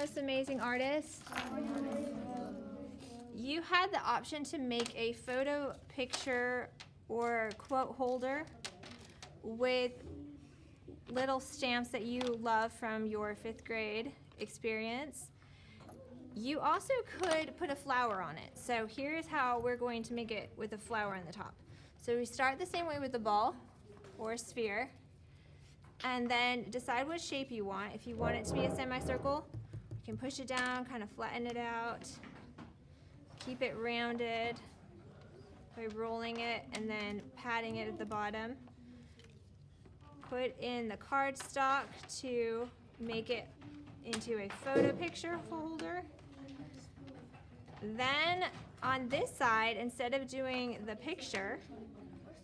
most amazing artists? You had the option to make a photo picture or quote holder with little stamps that you love from your 5th grade experience. You also could put a flower on it. So here's how we're going to make it with a flower on the top. So we start the same way with the ball or a sphere, and then decide what shape you want. If you want it to be a semicircle, you can push it down, kind of flatten it out, keep it rounded by rolling it and then patting it at the bottom. Put in the cardstock to make it into a photo picture holder. Then on this side, instead of doing the picture,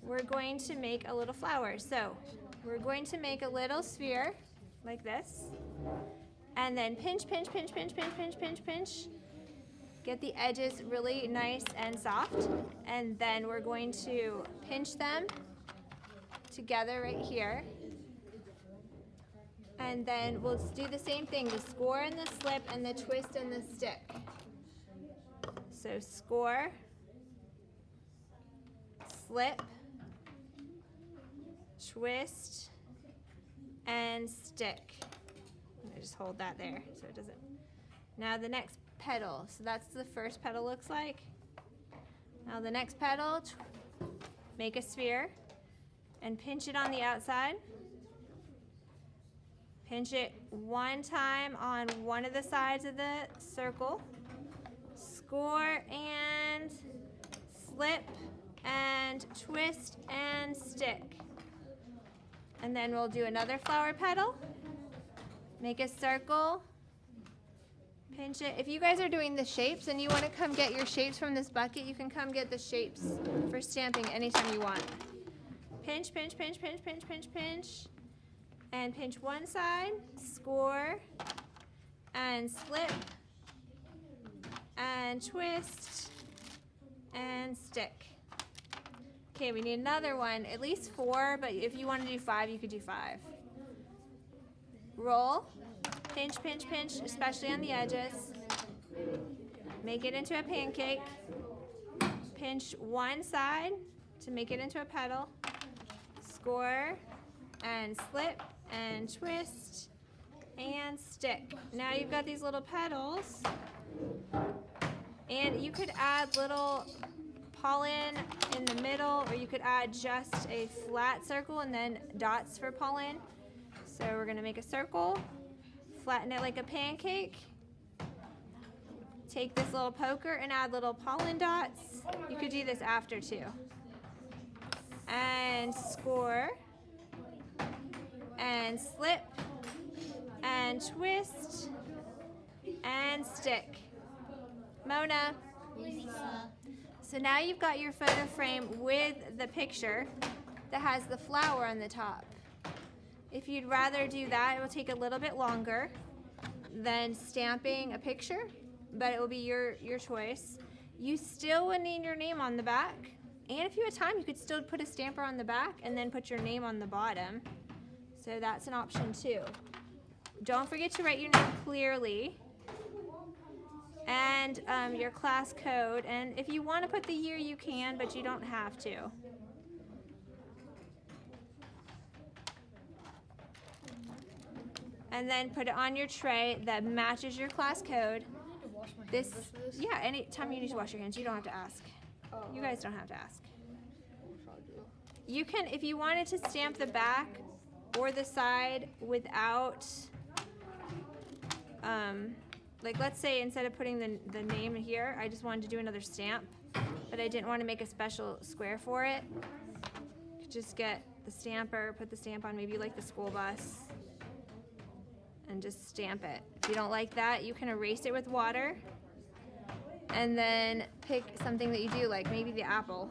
we're going to make a little flower. So we're going to make a little sphere like this, and then pinch, pinch, pinch, pinch, pinch, pinch, pinch, pinch. Get the edges really nice and soft, and then we're going to pinch them together right here. And then we'll do the same thing, the score and the slip and the twist and the stick. So score, slip, twist, and stick. I just hold that there so it doesn't. Now the next petal. So that's the first petal looks like. Now the next petal, make a sphere and pinch it on the outside. Pinch it one time on one of the sides of the circle. Score and slip and twist and stick. And then we'll do another flower petal. Make a circle. Pinch it. If you guys are doing the shapes and you want to come get your shapes from this bucket, you can come get the shapes for stamping anytime you want. Pinch, pinch, pinch, pinch, pinch, pinch, pinch. And pinch one side, score, and slip, and twist, and stick. Okay, we need another one, at least 4, but if you want to do 5, you could do 5. Roll, pinch, pinch, pinch, especially on the edges. Make it into a pancake. Pinch one side to make it into a petal. Score, and slip, and twist, and stick. Now you've got these little petals, and you could add little pollen in the middle, or you could add just a flat circle and then dots for pollen. So we're gonna make a circle, flatten it like a pancake, take this little poker and add little pollen dots. You could do this after too. And score, and slip, and twist, and stick. Mona. Lisa. So now you've got your photo frame with the picture that has the flower on the top. If you'd rather do that, it will take a little bit longer than stamping a picture, but it will be your choice. You still would need your name on the back, and if you had time, you could still put a stamper on the back and then put your name on the bottom. So that's an option too. Don't forget to write your name clearly and your class code. And if you want to put the year, you can, but you don't have to. And then put it on your tray that matches your class code. Yeah, anytime you need to wash your hands, you don't have to ask. You guys don't have to ask. You can, if you wanted to stamp the back or the side without, like let's say instead of putting the name here, I just wanted to do another stamp, but I didn't want to make a special square for it. You could just get the stamper, put the stamp on, maybe like the school bus, and just stamp it. If you don't like that, you can erase it with water, and then pick something that you do, like maybe the apple.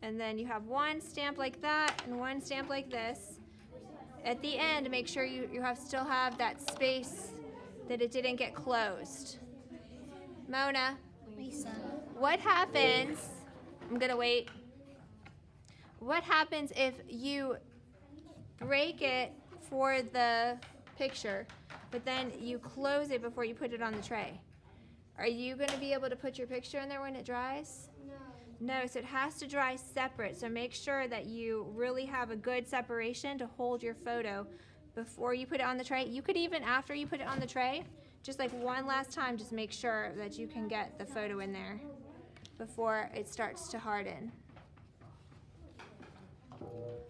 And then you have one stamp like that and one stamp like this. At the end, make sure you still have that space that it didn't get closed. Mona, Lisa. what happens, I'm gonna wait. What happens if you break it for the picture, but then you close it before you put it on the tray. Are you going to be able to put your picture in there when it dries? No, so it has to dry separate. So make sure that you really have a good separation to hold your photo before you put it on the tray. You could even, after you put it on the tray, just like one last time, just make sure that you can get the photo in there before it starts to harden.